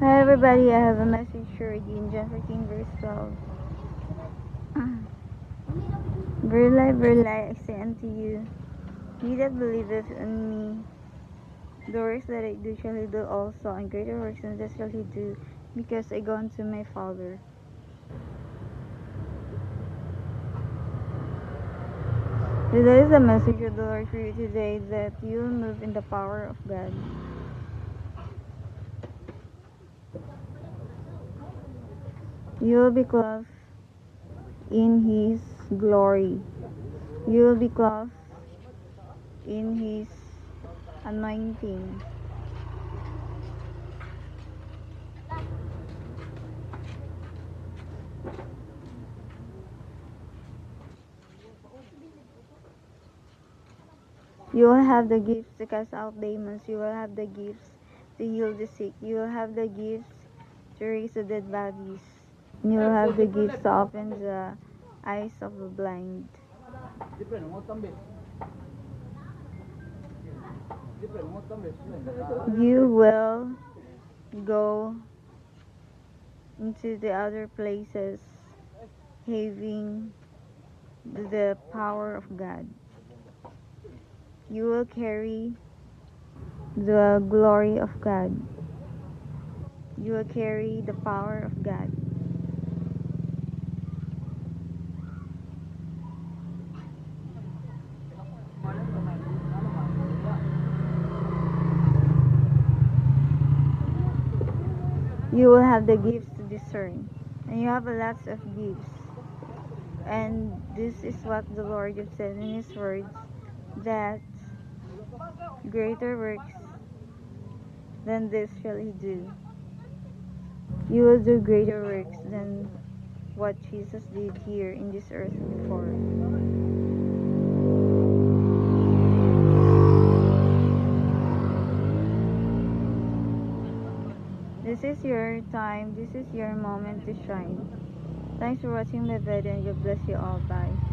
Hi everybody, I have a message for you in John 14 verse 12. Verily, I say unto you, he that believeth on me, the works that I do shall he do also, and greater works than this shall he do, because I go unto my Father. So that is the message of the Lord for you today, that you will move in the power of God. You will be clothed in His glory. You will be clothed in His anointing. You will have the gifts to cast out demons. You will have the gifts to heal the sick. You will have the gifts to raise the dead bodies. And you will have the gifts to open the eyes of the blind. You will go into the other places having the power of God. You will carry the glory of God. You will carry the power of God. You will have the gifts to discern. And you have a lots of gifts. And this is what the Lord has said in His words, that greater works than this shall He do. You will do greater works than what Jesus did here in this earth before. This is your time. This is your moment to shine. Thanks for watching my video, and God bless you all. Bye.